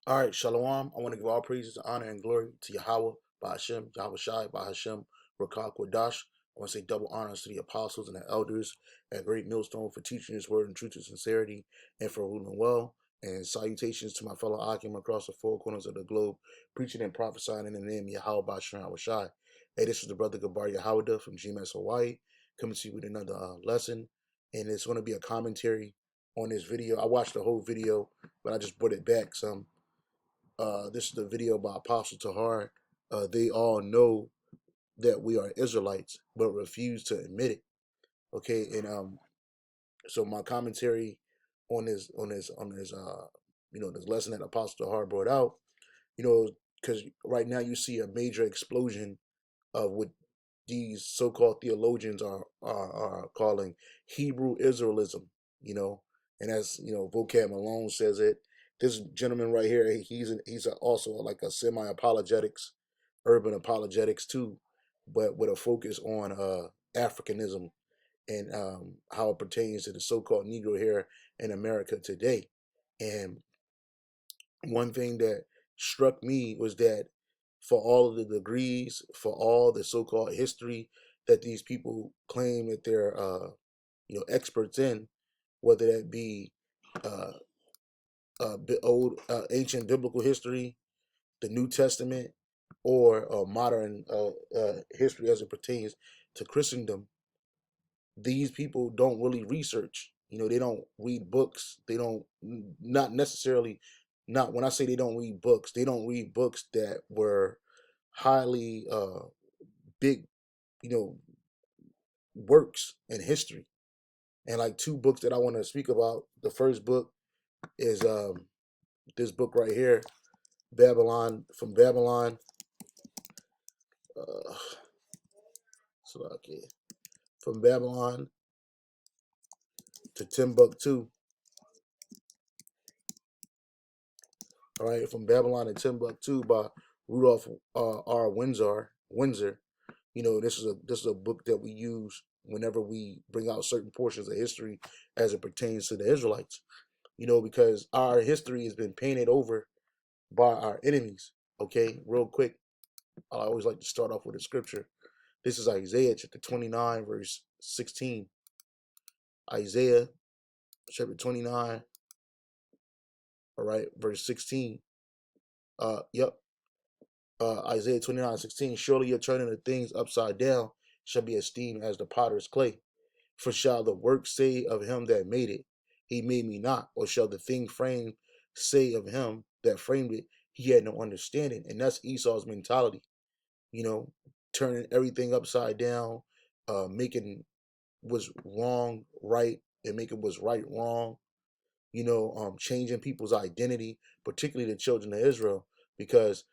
All right, Shalom. I want to give all praises, honor, and glory to Yahweh, by Hashem, Yahweh Shai, by Hashem, Rakak Wadash. I want to say double honors to the apostles and the elders at Great Millstone for teaching His word in truth and sincerity and for ruling well. And salutations to my fellow Akim across the four corners of the globe, preaching and prophesying in the name of Yahweh, by Hashem, Yahweh Shai. Hey, this is the brother Gabar Yahweh from GMS Hawaii, coming to you with another lesson. And it's going to be a commentary on this video. I watched the whole video, but I just brought it back some. This is the video by Apostle Tahar. They all know that we are Israelites, but refuse to admit it. Okay, and so my commentary on this lesson that Apostle Tahar brought out, because right now you see a major explosion of what these so-called theologians are calling Hebrew Israelism, and as Vocab Malone says it. This gentleman right here, he's also like a semi-apologetics, urban apologetics too, but with a focus on Africanism and how it pertains to the so-called Negro here in America today. And one thing that struck me was that for all of the degrees, for all the so-called history that these people claim that they're experts in, whether that be old ancient biblical history, the New Testament, or modern history as it pertains to Christendom, these people don't really research. They don't read books. They don't, not necessarily, not when I say they don't read books, they don't read books that were highly big, you know, works in history. And like two books that I want to speak about. The first book is this book right here, Babylon, from Babylon. Uh, so okay, from Babylon to Timbuktu. All right, from Babylon to Timbuktu by Rudolph R. Windsor. This is a book that we use whenever we bring out certain portions of history as it pertains to the Israelites. Because our history has been painted over by our enemies. Okay, real quick, I always like to start off with a scripture. This is Isaiah chapter 29, verse 16. Isaiah chapter 29, all right, verse 16. Yep. Isaiah 29:16. Surely your turning of things upside down shall be esteemed as the potter's clay. For shall the work say of him that made it, he made me not? Or shall the thing framed say of him that framed it, he had no understanding? And that's Esau's mentality, turning everything upside down, making what's wrong right and making what's right wrong, changing people's identity, particularly the children of Israel, because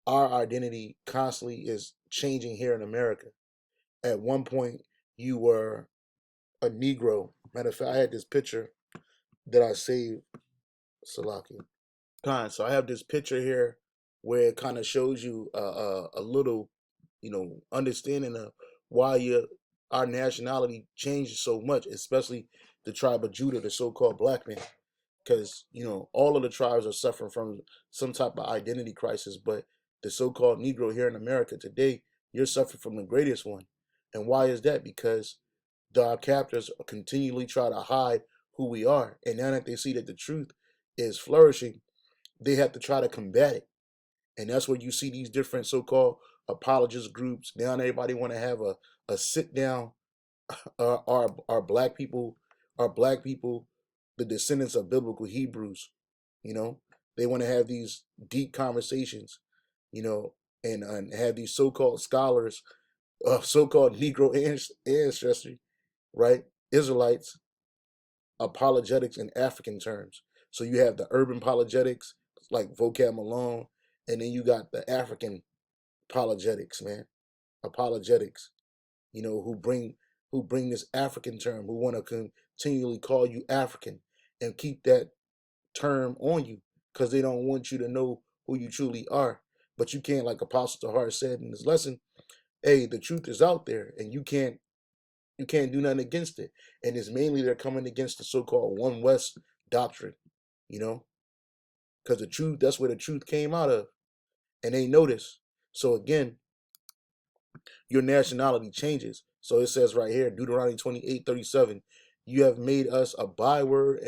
our identity constantly is changing here in America. At one point, you were a Negro. Matter of fact, I had this picture that I saved, Salaki. So I have this picture here where it kind of shows you a little, understanding of why our nationality changes so much, especially the tribe of Judah, the so-called black man. Because all of the tribes are suffering from some type of identity crisis, but the so-called Negro here in America today, you're suffering from the greatest one. And why is that? Because our captors continually try to hide who we are, and now that they see that the truth is flourishing, they have to try to combat it. And that's where you see these different so-called apologist groups. Now everybody want to have a sit down. Our black people, the descendants of biblical Hebrews, you know, they want to have these deep conversations, you know, and have these so-called scholars of so-called Negro ancestry, right? Israelites, apologetics in African terms. So you have the urban apologetics, like Vocab Malone, and then you got the African apologetics, man. Apologetics, who bring this African term, who want to continually call you African and keep that term on you because they don't want you to know who you truly are. But you can't, like Apostle Tahar said in his lesson, hey, the truth is out there and you can't do nothing against it. And it's mainly they're coming against the so-called One West doctrine, you know. because the truth, that's where the truth came out of, and they noticed. So again, your nationality changes. So it says right here, Deuteronomy 28:37, you have made us a byword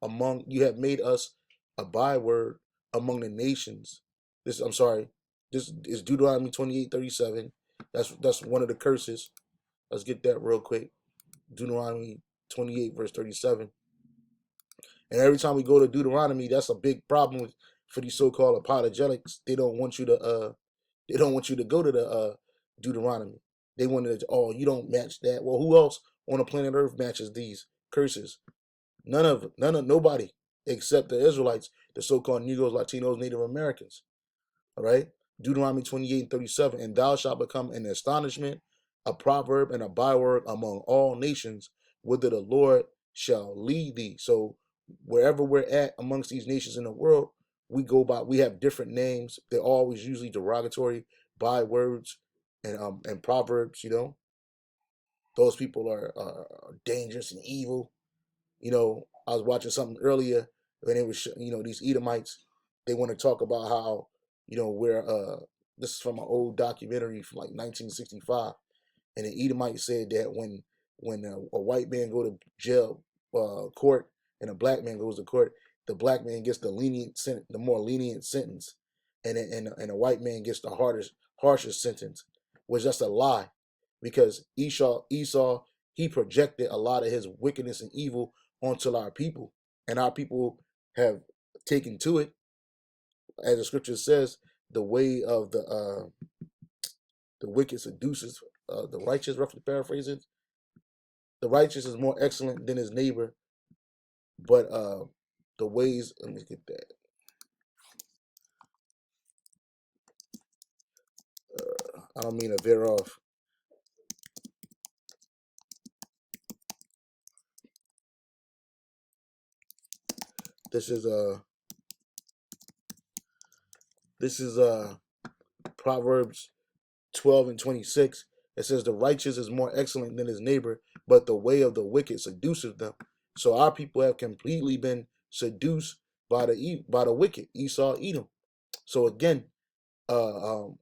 among you have made us a byword among the nations. This I'm sorry, this is Deuteronomy 28:37. That's one of the curses. Let's get that real quick. Deuteronomy 28 verse 37. And every time we go to Deuteronomy, that's a big problem for these so-called apologetics. They don't want you to go to the Deuteronomy. They want to, oh, you don't match that. Well, who else on the planet Earth matches these curses? Nobody except the Israelites, the so-called Negroes, Latinos, Native Americans. All right. Deuteronomy 28:37. And thou shalt become an astonishment, a proverb, and a byword among all nations, whither the Lord shall lead thee. So wherever we're at amongst these nations in the world, we have different names. They're always usually derogatory bywords and proverbs, Those people are dangerous and evil. I was watching something earlier when it was, these Edomites. They want to talk about how, where this is from an old documentary from like 1965, and the Edomite said that when a white man go to jail court and a black man goes to court, the black man gets the more lenient sentence, and a white man gets the harshest sentence, which that's a lie, because Esau he projected a lot of his wickedness and evil onto our people, and our people have taken to it, as the scripture says, the way of the wicked seduces the righteous. Roughly paraphrasing, the righteous is more excellent than his neighbor, but the ways. Let me get that. I don't mean to veer off. This is Proverbs 12:26. It says the righteous is more excellent than his neighbor, but the way of the wicked seduces them. So our people have completely been seduced by the wicked, Esau, Edom. So again,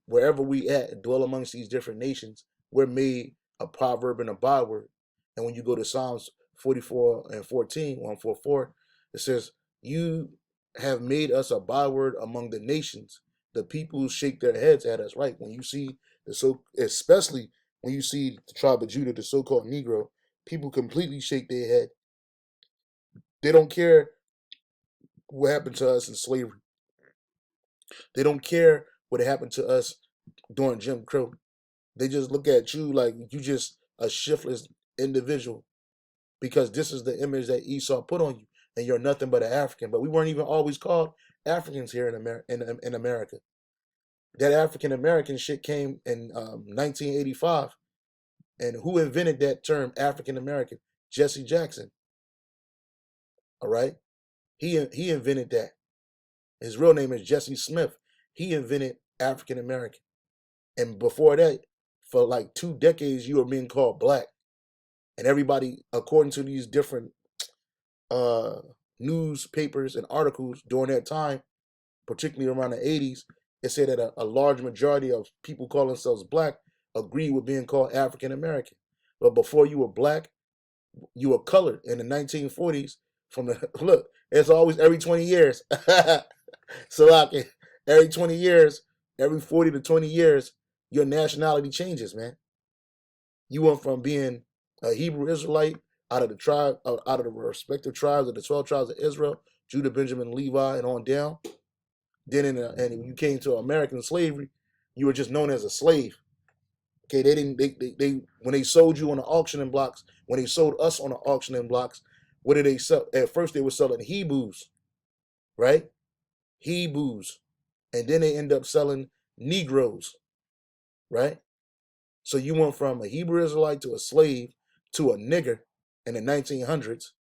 wherever we at, dwell amongst these different nations, we're made a proverb and a byword. And when you go to Psalms 44:14, 144, it says, you have made us a byword among the nations. The people shake their heads at us, right? When you see especially when you see the tribe of Judah, the so-called Negro, people completely shake their head. They don't care what happened to us in slavery. They don't care what happened to us during Jim Crow. They just look at you like you just a shiftless individual, because this is the image that Esau put on you, and you're nothing but an African. But we weren't even always called Africans here in America. That African American shit came in 1985, and who invented that term African American? Jesse Jackson. All right, he invented that. His real name is Jesse Smith. He invented African American, and before that, for like 2 decades, you were being called black. And everybody, according to these different uh, newspapers and articles during that time, particularly around the 80s, it said that a large majority of people calling themselves black agree with being called African American. But before you were black, you were colored in the 1940s. From the look, it's always every 20 years. So like every 20 years, every 40 to 20 years, your nationality changes, man. You went from being a Hebrew Israelite out of the respective tribes of the 12 tribes of Israel, Judah, Benjamin, Levi, and on down. Then and you came to American slavery, you were just known as a slave. Okay, they didn't they when they sold you on the auctioning blocks, when they sold us on the auctioning blocks, what did they sell? At first they were selling Hebrews, right? Hebrews. And then they end up selling Negroes, right? So you went from a Hebrew Israelite to a slave to a nigger in the 1900s.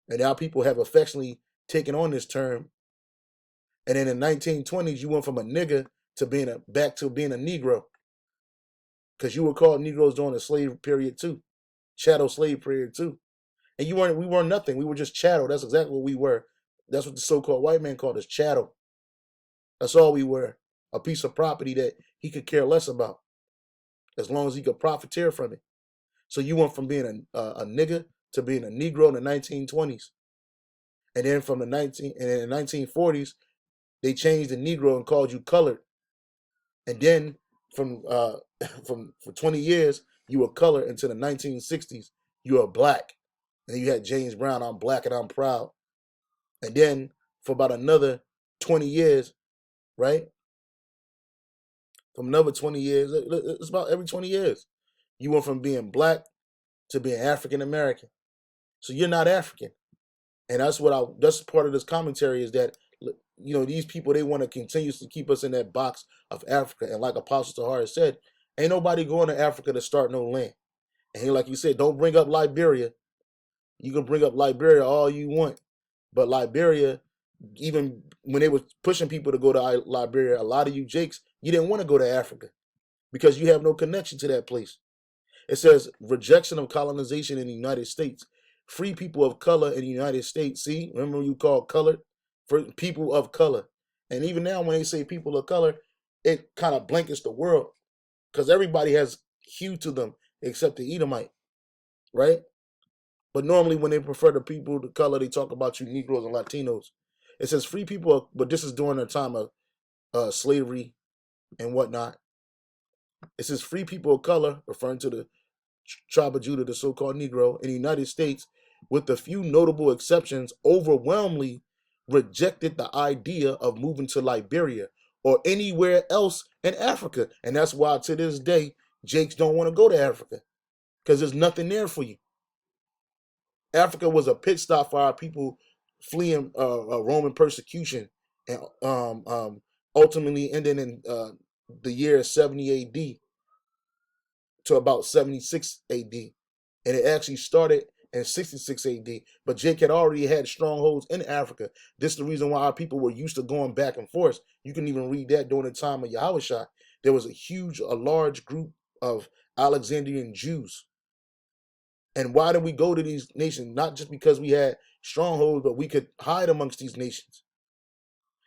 And now people have affectionately taken on this term. And in the 1920s, you went from a nigger to back to being a Negro, because you were called Negroes during the slave period too, chattel slave period too. And we weren't nothing. We were just chattel. That's exactly what we were. That's what the so-called white man called us, chattel. That's all we were, a piece of property that he could care less about, as long as he could profiteer from it. So you went from being a nigga to being a Negro in the 1920s, and then from the 1940s they changed the Negro and called you colored, and then from from for 20 years you were colored until the 1960s you were black, and you had James Brown, I'm black and I'm proud, and then for about another 20 years, right? From another 20 years, it's about every 20 years, you went from being black to being African American. So you're not African. And that's part of this commentary is that, these people, they want to continuously keep us in that box of Africa. And like Apostle Tahar said, ain't nobody going to Africa to start no land. And he, like you said, don't bring up Liberia. You can bring up Liberia all you want, but Liberia, even when they were pushing people to go to Liberia, a lot of you Jakes, you didn't want to go to Africa because you have no connection to that place. It says rejection of colonization in the United States. Free people of color in the United States. See, remember you called colored for people of color. And even now, when they say people of color, it kind of blankets the world because everybody has hue to them except the Edomite, right? But normally, when they prefer the people of color, they talk about you Negroes and Latinos. It says free people, but this is during the time of slavery and whatnot. It says free people of color, referring to the tribe of Judah, the so-called Negro, in the United States, with a few notable exceptions, overwhelmingly rejected the idea of moving to Liberia or anywhere else in Africa. And that's why to this day, Jakes don't want to go to Africa because there's nothing there for you. Africa was a pit stop for our people fleeing Roman persecution and ultimately ending in the year 70 AD to about 76 AD. And it actually started in 66 AD. But Jake had already had strongholds in Africa. This is the reason why our people were used to going back and forth. You can even read that during the time of Yahushua. There was a large group of Alexandrian Jews. And why did we go to these nations? Not just because we had strongholds, but we could hide amongst these nations.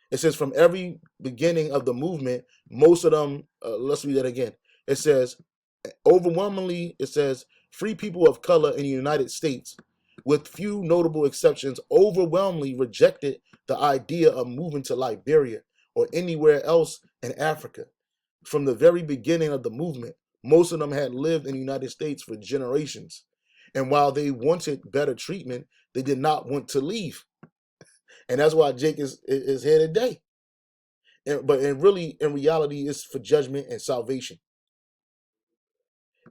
It says from every beginning of the movement, most of them, let's read that again. It says, overwhelmingly, it says, free people of color in the United States, with few notable exceptions, overwhelmingly rejected the idea of moving to Liberia or anywhere else in Africa. From the very beginning of the movement, most of them had lived in the United States for generations. And while they wanted better treatment, they did not want to leave. And that's why Jake is here today. But in reality, it's for judgment and salvation.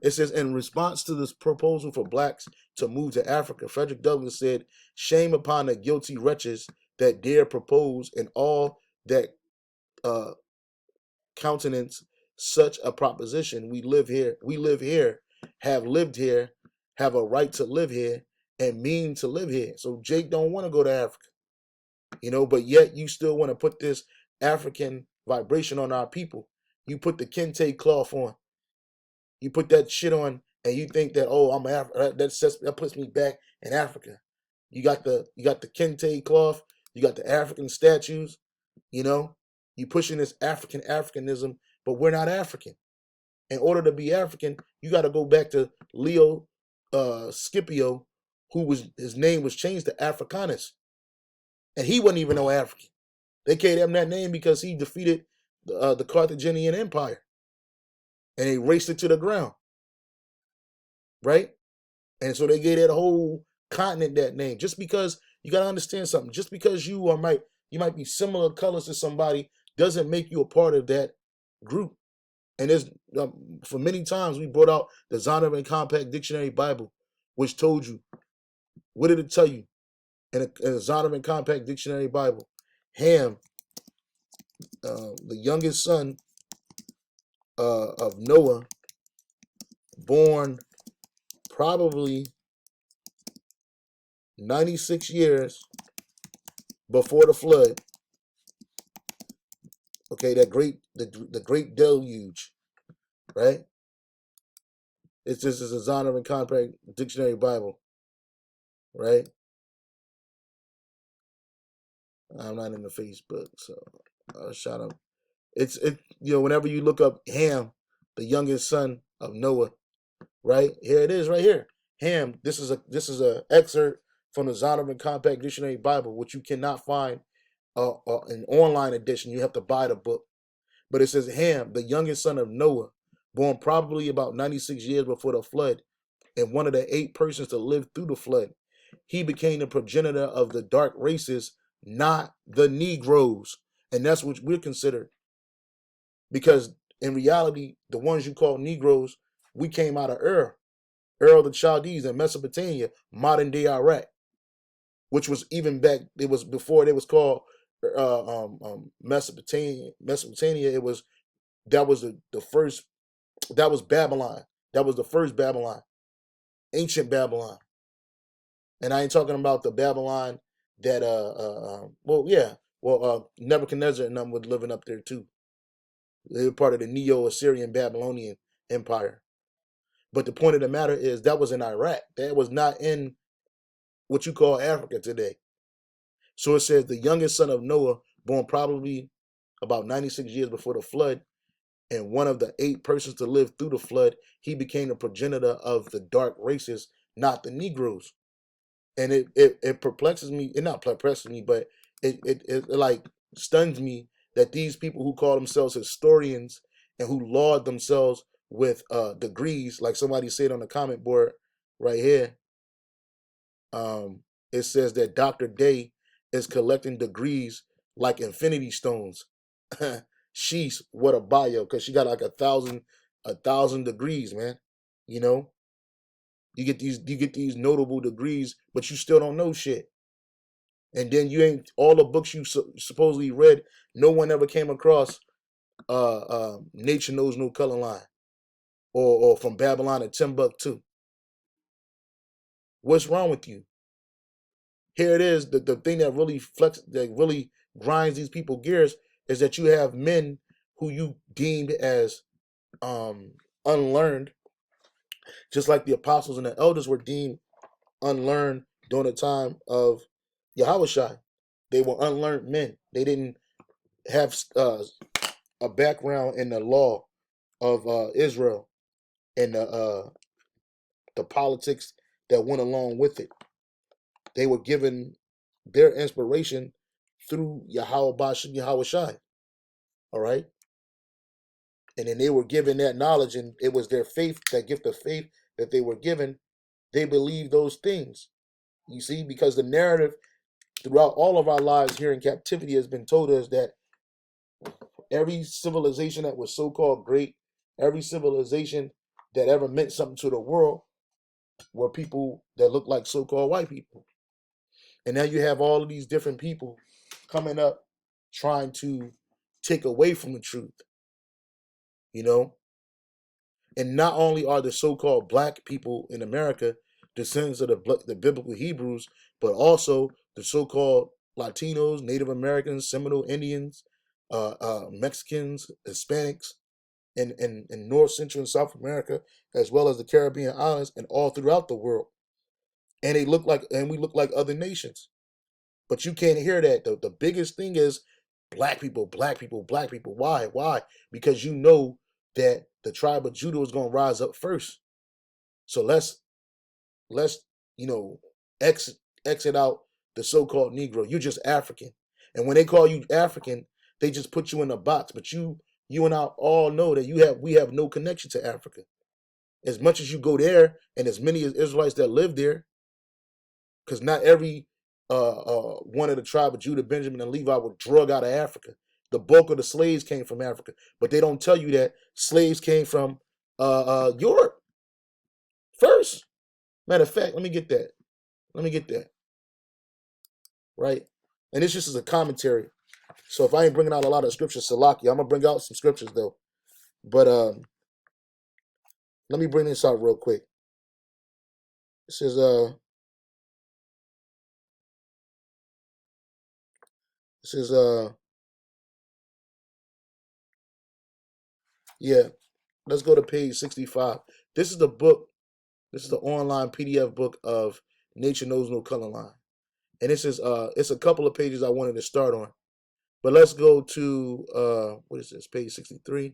It says, in response to this proposal for blacks to move to Africa, Frederick Douglass said, shame upon the guilty wretches that dare propose and all that countenance such a proposition. We live here, have lived here, have a right to live here, and mean to live here. So Jake don't want to go to Africa, but yet you still want to put this African vibration on our people. You put the kente cloth on. You put that shit on, and you think that, oh, I'm that puts me back in Africa. You got the kente cloth. You got the African statues. You pushing this Africanism, but we're not African. In order to be African, you got to go back to Leo Scipio, his name was changed to Africanus, and he wasn't even no African. They gave him that name because he defeated the Carthaginian Empire, and they raced it to the ground, right? And so they gave that whole continent that name. Just because, you got to understand something. Just because you might be similar colors to somebody doesn't make you a part of that group. And there's for many times we brought out the Zondervan Compact Dictionary Bible, which told you, what did it tell you in a Zondervan Compact Dictionary Bible? Ham, the youngest son of Noah, born probably 96 years before the flood. Okay, the great deluge, right? This is a Zondervan Compact Dictionary Bible, right? I'm not in the Facebook, so shout out. Whenever you look up Ham, the youngest son of Noah, right here it is, right here. Ham. This is a excerpt from the Zondervan Compact Dictionary Bible, which you cannot find an online edition. You have to buy the book. But it says Ham, the youngest son of Noah, born probably about 96 years before the flood, and one of the 8 persons to live through the flood. He became the progenitor of the dark races, not the Negroes. And that's what we're considered. Because in reality, the ones you call Negroes, we came out of Ur the Chaldees in Mesopotamia, modern day Iraq, which was even back, it was before they was called Mesopotamia. Mesopotamia, that was the first, that was Babylon. That was the first Babylon, ancient Babylon. And I ain't talking about the Babylon that Nebuchadnezzar and them were living up there too. They were part of the Neo-Assyrian Babylonian Empire. But the point of the matter is that was in Iraq. That was not in what you call Africa today. So it says the youngest son of Noah, born probably about 96 years before the flood, and one of the 8 persons to live through the flood, he became the progenitor of the dark races, not the Negroes. And it perplexes me. It not perplexes me, but it like stuns me that these people who call themselves historians and who laud themselves with degrees, like somebody said on the comment board right here, it says that Dr. Day is collecting degrees like infinity stones. Sheesh, what a bio, because she got like a thousand degrees, man. You know, you get these notable degrees, but you still don't know shit. And then you ain't all the books you supposedly read. No one ever came across Nature Knows No Color Line or From Babylon to Timbuktu. What's wrong with you? Here it is. The thing that really grinds these people gears is that you have men who you deemed as unlearned, just like the apostles and the elders were deemed unlearned during the time of Yahushua. They were unlearned men. They didn't have a background in the law of Israel and the politics that went along with it. They were given their inspiration through Yahweh Bashim Yahweh Shai. All right. And then they were given that knowledge, and it was their faith, that gift of faith that they were given. They believed those things. You see, because the narrative throughout all of our lives here in captivity has been told us that every civilization that was so called great, every civilization that ever meant something to the world, were people that look like so called white people. And now you have all of these different people coming up trying to take away from the truth, you know? And not only are the so called black people in America descendants of the biblical Hebrews, but also the so called Latinos, Native Americans, Seminole Indians, Mexicans, Hispanics, in North, Central, and South America, as well as the Caribbean islands and all throughout the world. And we look like other nations. But you can't hear that. The biggest thing is black people, black people, black people. Why? Why? Because you know that the tribe of Judah is going to rise up first. So let's exit out the so-called Negro. You're just African. And when they call you African, they just put you in a box. But you and I all know that we have no connection to Africa. As much as you go there, and as many as Israelites that live there, because not every one of the tribe of Judah, Benjamin, and Levi were drug out of Africa. The bulk of the slaves came from Africa, but they don't tell you that slaves came from Europe first. Matter of fact, let me get that. Let me get that. Right? And this just is a commentary. So if I ain't bringing out a lot of scriptures, Salaki, I'm gonna bring out some scriptures though. But let me bring this out real quick. This is this is yeah. Let's go to page 65. This is the book. This is the online PDF book of Nature Knows No Color Line. And this is it's a couple of pages I wanted to start on. But let's go to what is this? Page 63.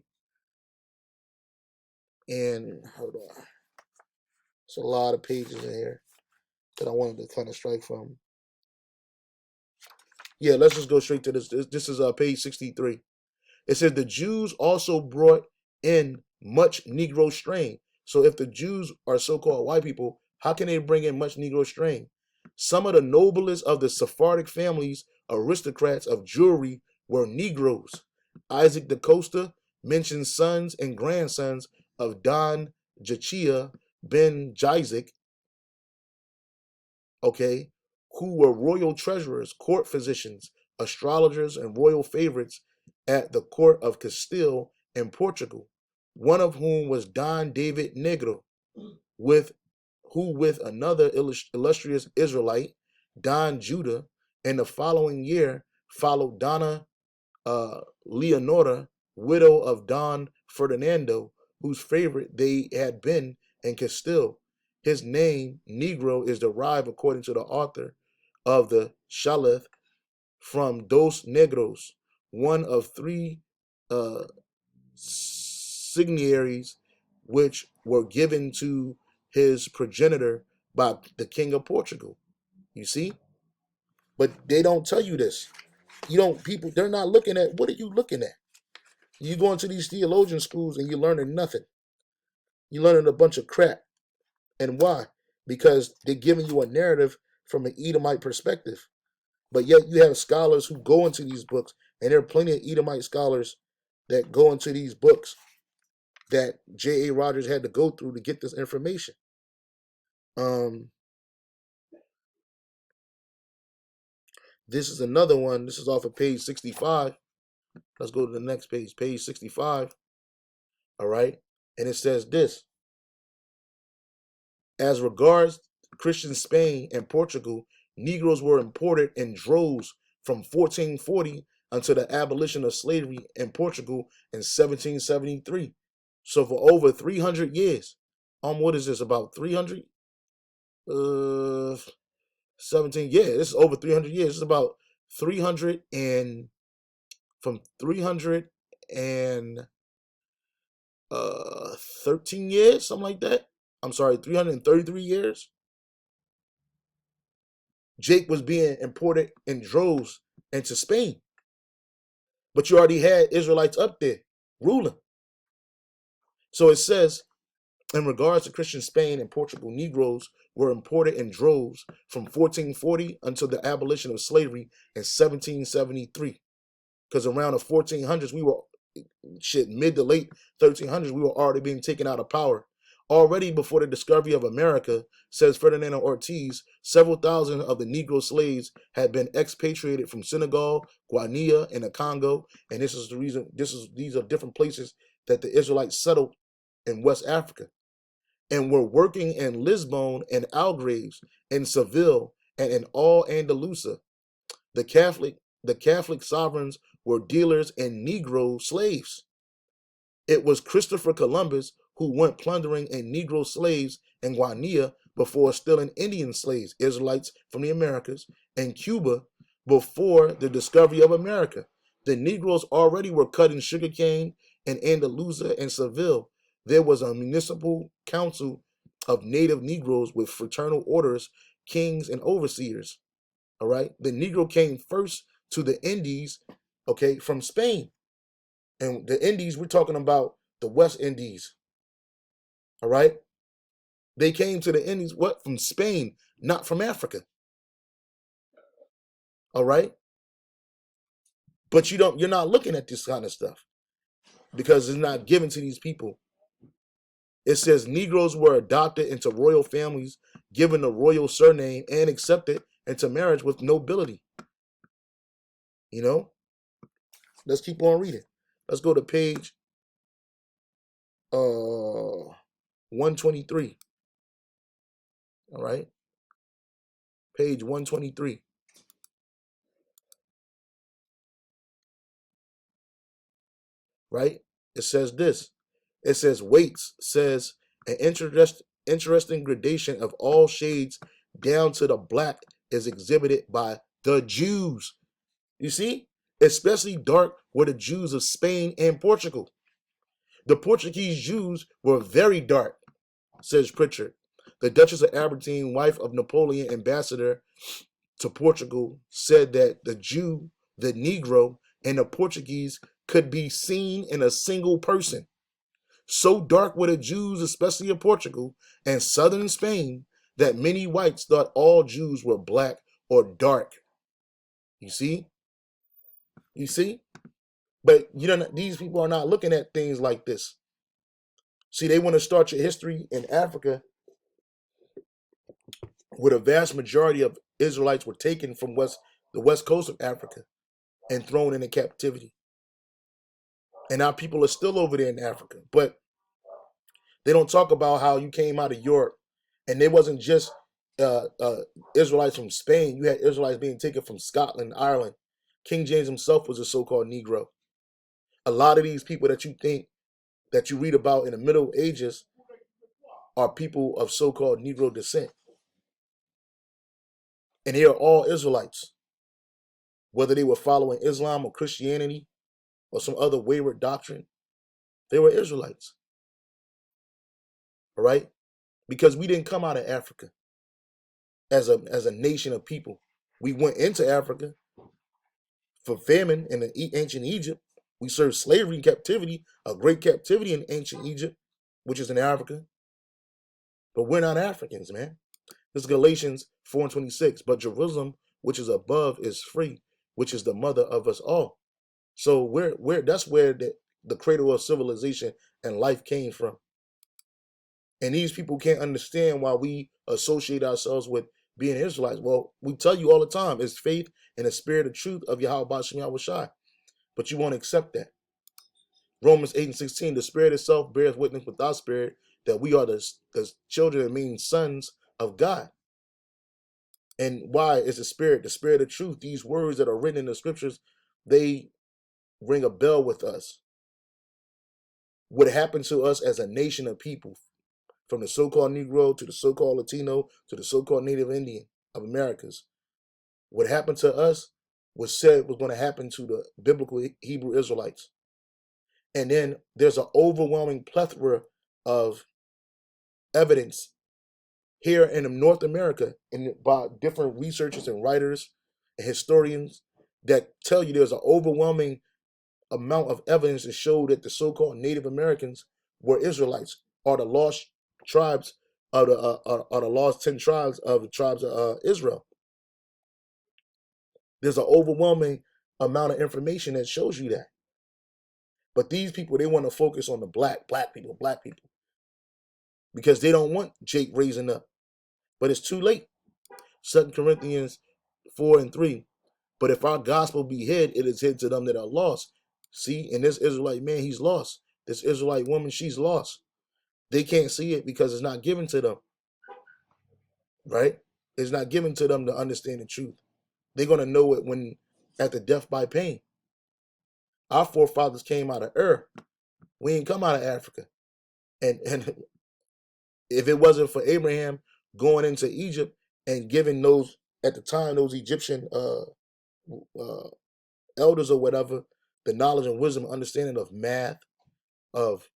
And hold on. It's a lot of pages in here that I wanted to kind of strike from. Yeah, let's just go straight to this. This is page 63. It says the Jews also brought in much Negro strain. So if the Jews are so-called white people, how can they bring in much Negro strain? Some of the noblest of the Sephardic families, aristocrats of Jewry, were Negroes. Isaac da Costa mentions sons and grandsons of Don Jachia ben Jizek, okay, who were royal treasurers, court physicians, astrologers, and royal favorites at the court of Castile in Portugal, one of whom was Don David Negro, with who with another illustrious Israelite, Don Judah, in the following year followed Donna Leonora, widow of Don Ferdinando, whose favorite they had been in Castile. His name, Negro, is derived, according to the author of the Shalith, from Dos Negros, one of three uh, signaries which were given to his progenitor by the king of Portugal. You see? But they don't tell you this. You don't, people, they're not looking at, what are you looking at? You go into these theologian schools and you're learning nothing. You're learning a bunch of crap. And why? Because they're giving you a narrative from an Edomite perspective. But yet you have scholars who go into these books, and there are plenty of Edomite scholars that go into these books that J.A. Rogers had to go through to get this information. This is another one. This is off of page 65. Let's go to the next page, page 65. All right. And it says this. As regards Christian Spain and Portugal, Negroes were imported in droves from 1440 until the abolition of slavery in Portugal in 1773. So for over 300 years, what is this, about 300? 17, yeah, this is over 300 years. This is about 300 and, from 300 and 13 years, something like that. I'm sorry, 333 years. Jake was being imported in droves into Spain. But you already had Israelites up there ruling. So it says, in regards to Christian Spain and Portugal, Negroes were imported in droves from 1440 until the abolition of slavery in 1773. Because around the 1400s, we were, mid to late 1300s, we were already being taken out of power. Already before the discovery of America, says Ferdinando Ortiz, several thousand of the Negro slaves had been expatriated from Senegal, Guinea, and the Congo. And this is the reason, these are different places that the Israelites settled in West Africa, and were working in Lisbon and Algarves, in Seville, and in all Andalusia. The Catholic sovereigns were dealers in Negro slaves. It was Christopher Columbus who went plundering in Negro slaves in Guinea before stealing Indian slaves, Israelites from the Americas, and Cuba before the discovery of America. The Negroes already were cutting sugarcane in Andalusia and Seville. There was a municipal council of native Negroes with fraternal orders, kings, and overseers. All right. The Negro came first to the Indies, okay, from Spain. And the Indies, we're talking about the West Indies. All right. They came to the Indies, what? From Spain, not from Africa. All right. But you're not looking at this kind of stuff because it's not given to these people. It says Negroes were adopted into royal families, given a royal surname, and accepted into marriage with nobility. You know, let's keep on reading. Let's go to page 123. All right. Page 123. Right? It says this. It says Waits says an interesting gradation of all shades down to the black is exhibited by the Jews. You see? Especially dark were the Jews of Spain and Portugal. The Portuguese Jews were very dark, says Pritchard. The Duchess of Aberdeen, wife of Napoleon, ambassador to Portugal, said that the Jew, the Negro, and the Portuguese could be seen in a single person. So dark were the Jews, especially in Portugal and southern Spain, that many whites thought all Jews were black or dark. You see? You see? But you know, these people are not looking at things like this. See, they want to start your history in Africa, where the vast majority of Israelites were taken from the west coast of Africa and thrown into captivity. And our people are still over there in Africa. But they don't talk about how you came out of Europe, and they wasn't just uh, uh, Israelites from Spain. You had Israelites being taken from Scotland, Ireland. King James himself was a so-called Negro. A lot of these people that you think that you read about in the Middle Ages are people of so-called Negro descent, and they are all Israelites, whether they were following Islam or Christianity or some other wayward doctrine. They were Israelites, all right? Because we didn't come out of Africa as a nation of people. We went into Africa for famine in the ancient Egypt. We served slavery and captivity, a great captivity in ancient Egypt, which is in Africa. But we're not Africans, man. This is Galatians 4 and 26. But Jerusalem, which is above, is free, which is the mother of us all. So that's where the cradle of civilization and life came from. And these people can't understand why we associate ourselves with being Israelites. Well, we tell you all the time, it's faith and the spirit of truth of Yahweh Shem Yahushai. But you won't accept that. Romans 8 and 16, the spirit itself bears witness with our spirit that we are the children and mean sons of God. And why is the spirit of truth? These words that are written in the scriptures, they ring a bell with us. What happened to us as a nation of people, from the so-called Negro to the so-called Latino to the so-called Native Indian of Americas. What happened to us was said was going to happen to the biblical Hebrew Israelites. And then there's an overwhelming plethora of evidence here in North America and by different researchers and writers and historians that tell you there's an overwhelming amount of evidence to show that the so-called Native Americans were Israelites, are the lost tribes of the lost 10 tribes of the tribes of Israel. There's an overwhelming amount of information that shows you that. But these people, they want to focus on the black people, because they don't want Jake raising up. But it's too late. 2 Corinthians 4 and 3. But if our gospel be hid, it is hid to them that are lost. See, and this Israelite man, he's lost. This Israelite woman, she's lost. They can't see it because it's not given to them. Right? It's not given to them to understand the truth. They're going to know it when at the death by pain. Our forefathers came out of Ur. We ain't come out of Africa. And if it wasn't for Abraham going into Egypt and giving those, at the time, those Egyptian elders or whatever, the knowledge and wisdom, understanding of math, of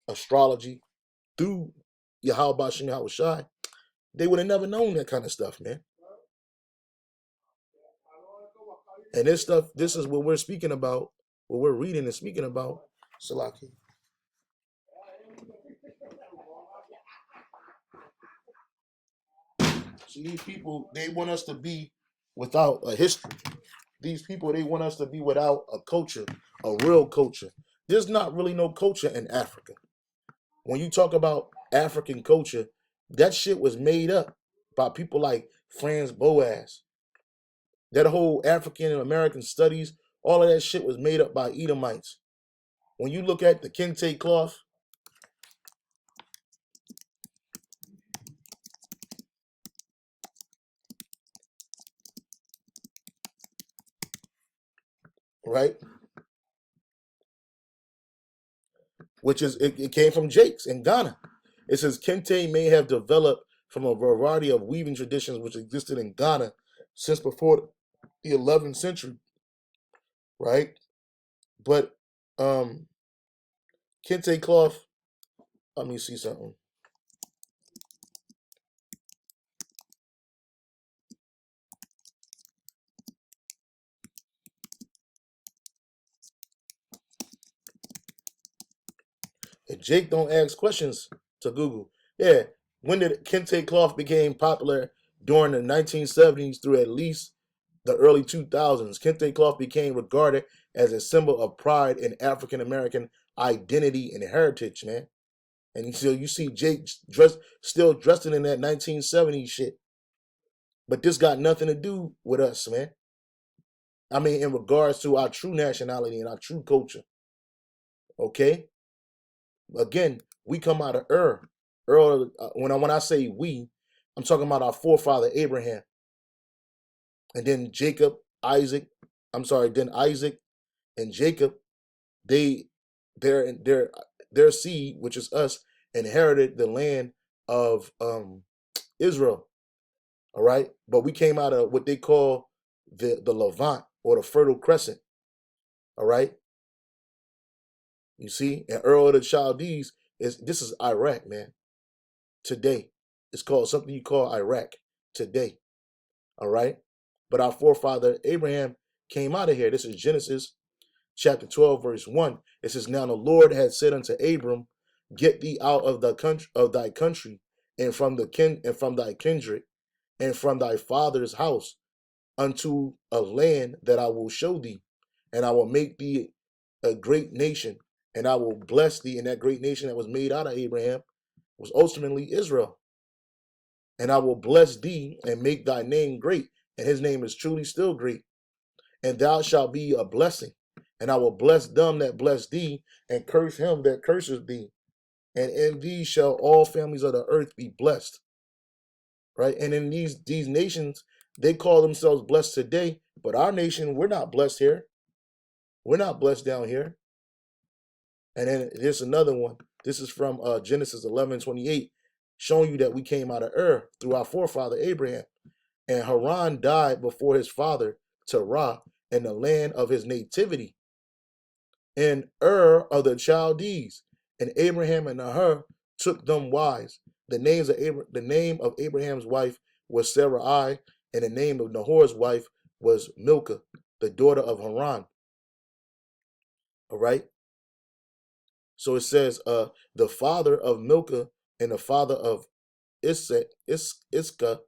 astrology, through Yahweh Bashem Yahushai, they would have never known that kind of stuff, man. And this is what we're speaking about, what we're reading and speaking about, Salaki. See, these people, they want us to be without a history. These people, they want us to be without a culture, a real culture. There's not really no culture in Africa. When you talk about African culture, that shit was made up by people like Franz Boas. That whole African and American studies, all of that shit was made up by Edomites. When you look at the kente cloth, right, which is it came from Jakes in Ghana. It says kente may have developed from a variety of weaving traditions which existed in Ghana since before the 11th century, right? But kente cloth, let me see something. And Jake don't ask questions to Google. Yeah, when did kente cloth became popular? During the 1970s through at least the early 2000s. Kente cloth became regarded as a symbol of pride in African American identity and heritage, man. And so you see Jake still dressing in that 1970s shit. But this got nothing to do with us, man. I mean, in regards to our true nationality and our true culture. Okay? Again, we come out of Ur. When I say we, I'm talking about our forefather Abraham. And then then Isaac and Jacob, they their seed, which is us, inherited the land of Israel. All right. But we came out of what they call the Levant or the Fertile Crescent. All right. You see, and Ur of the Chaldees this is Iraq, man. Today. It's called something you call Iraq today. All right. But our forefather Abraham came out of here. This is Genesis chapter 12, verse 1. It says, Now the Lord had said unto Abram, Get thee out of thy country, and from thy kindred, and from thy father's house, unto a land that I will show thee, and I will make thee a great nation, and I will bless thee. And that great nation that was made out of Abraham was ultimately Israel. And I will bless thee and make thy name great. And his name is truly still great. And thou shalt be a blessing. And I will bless them that bless thee, and curse him that curses thee. And in thee shall all families of the earth be blessed. Right? And in these nations, they call themselves blessed today. But our nation, we're not blessed here. We're not blessed down here. And then there's another one. This is from Genesis 11:28, showing you that we came out of Ur through our forefather Abraham. And Haran died before his father Terah in the land of his nativity, in Ur of the Chaldees. And Abraham and Nahor took them wives. The name of Abraham's wife was Sarai, and the name of Nahor's wife was Milcah, the daughter of Haran. All right. So it says, the father of Milcah and the father of Iscah,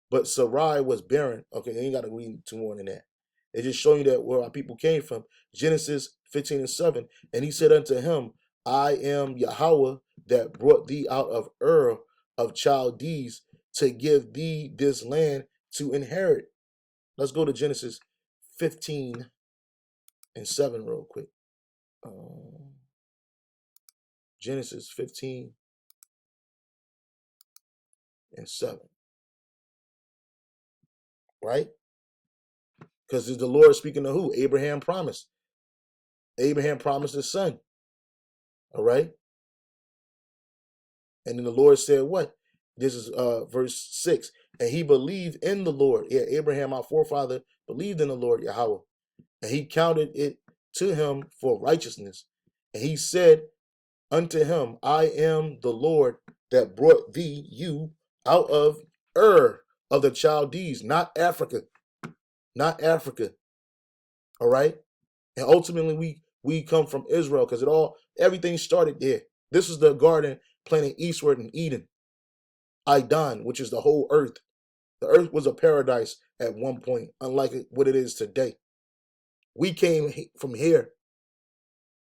but Sarai was barren. Okay, you ain't got to read too more than that. It's just showing you that where our people came from. Genesis 15:7. And he said unto him, I am Yahweh that brought thee out of Ur of Chaldees to give thee this land to inherit. Let's go to Genesis 15:7 real quick. Genesis 15:7. Right? Because the Lord speaking to who? Abraham promised. Abraham promised his son. All right? And then the Lord said what? This is verse 6. And he believed in the Lord. Yeah, Abraham, our forefather, believed in the Lord Yahweh. And he counted it to him for righteousness. And he said unto him, I am the Lord that brought you out of Ur of the Chaldees, not Africa. Not Africa. All right? And ultimately we come from Israel because everything started there. This is the garden planted eastward in Eden. Idan, which is the whole earth. The earth was a paradise at one point, unlike what it is today. We came from here.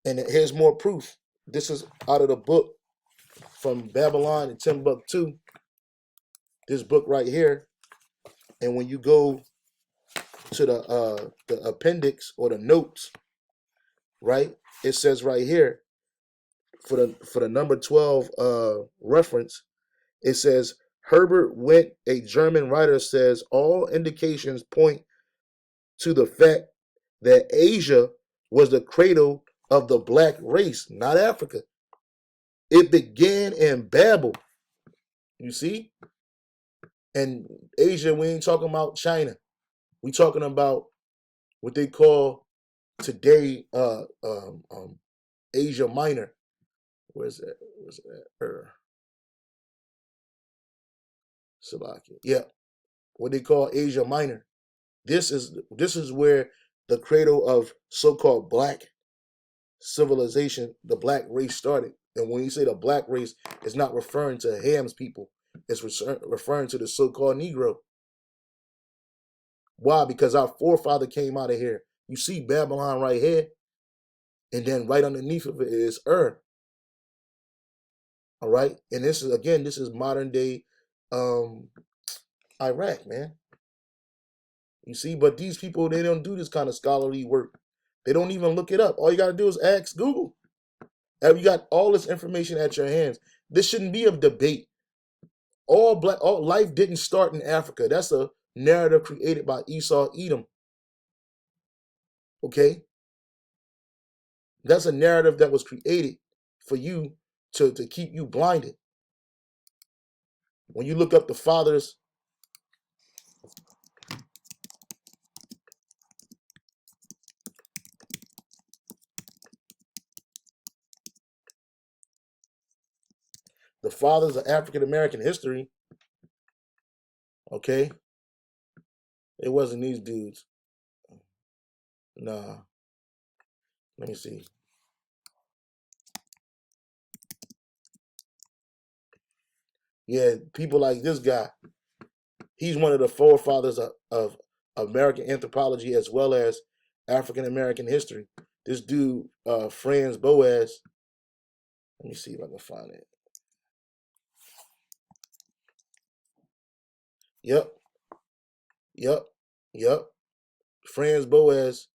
And here's more proof. This is out of the book from Babylon and Timbuktu. This book right here. And when you go to the appendix or the notes, right? It says right here for the number 12 reference, it says Herbert Wendt, a German writer, says all indications point to the fact that Asia was the cradle of the black race, not Africa. It began in Babel. You see? And Asia, we ain't talking about China. We talking about what they call today Asia Minor. Where's that? Where's that? Slovakia. Yeah, what they call Asia Minor. This is where the cradle of so-called black civilization, the black race started. And when you say the black race, it's not referring to Ham's people. It's referring to the so-called Negro. Why? Because our forefather came out of here. You see Babylon right here, and then right underneath of it is Ur. All right, and this is modern day um, Iraq, man. You see, but these people, they don't do this kind of scholarly work. They don't even look it up. All you got to do is ask Google. And you got all this information at your hands. This shouldn't be a debate. All life didn't start in Africa. That's a narrative created by Esau Edom. Okay, that's a narrative that was created for you to keep you blinded. When you look up the fathers, of African American history, okay, it wasn't these dudes. Nah, let me see. Yeah, people like this guy. He's one of the forefathers of American anthropology as well as African American history. This dude, Franz Boas. Let me see if I can find it. Yep, yep, yep. Franz Boas.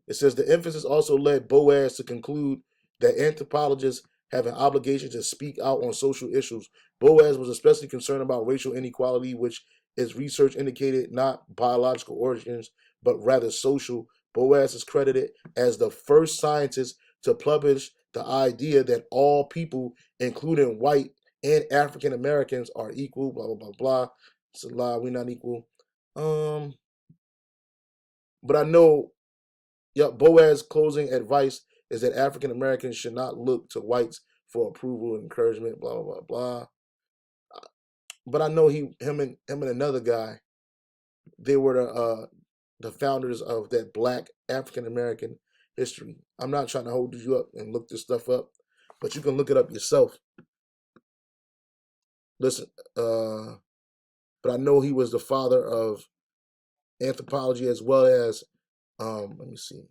It says the emphasis also led Boas to conclude that anthropologists have an obligation to speak out on social issues. Boas was especially concerned about racial inequality, which his research indicated not biological origins, but rather social. Boas is credited as the first scientist to publish the idea that all people, including white and African Americans, are equal, blah, blah, blah, blah. It's a lie, we're not equal. But I know, yeah, Boas' closing advice is that African Americans should not look to whites for approval and encouragement, blah, blah, blah, blah. But I know him and another guy, they were the founders of that black African American history. I'm not trying to hold you up and look this stuff up, but you can look it up yourself. Listen, but I know he was the father of anthropology as well as let me see.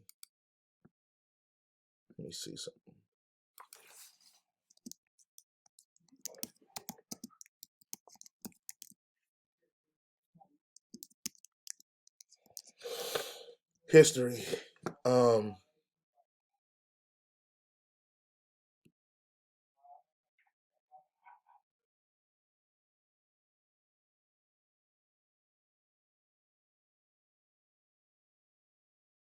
Let me see something. History. Um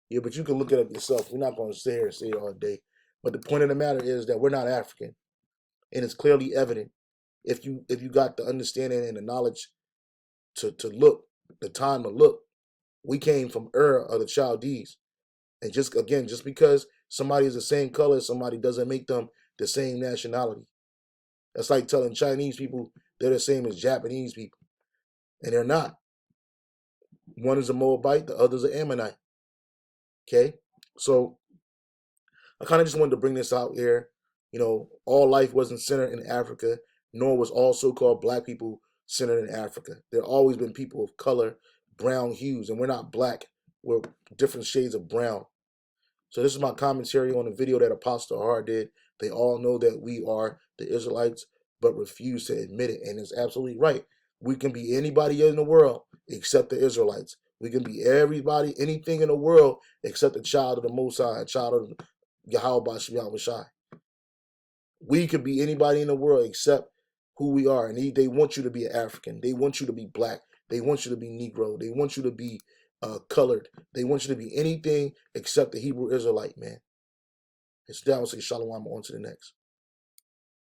Yeah, but you can look it up yourself. We're not going to sit here and say it all day. But the point of the matter is that we're not African, and it's clearly evident if you got the understanding and the knowledge to look, the time to look. We came from Ur of the Chaldees, and just because somebody is the same color as somebody doesn't make them the same nationality. That's like telling Chinese people they're the same as Japanese people, and they're not. One is a Moabite, the other is an Ammonite. Okay, so I kind of just wanted to bring this out here. All life wasn't centered in Africa, nor was all so-called black people centered in Africa. There have always been people of color, brown hues, and we're not black. We're different shades of brown. So this is my commentary on the video that Apostle Hart did. They all know that we are the Israelites, but refuse to admit it. And it's absolutely right. We can be anybody in the world except the Israelites. We can be everybody, anything in the world except the child of the Most High, a child of Yahweh Shem Shai. We could be anybody in the world except who we are. And they want you to be African. They want you to be black. They want you to be Negro. They want you to be colored. They want you to be anything except the Hebrew Israelite, man. It's down. Say shalom. On to the next.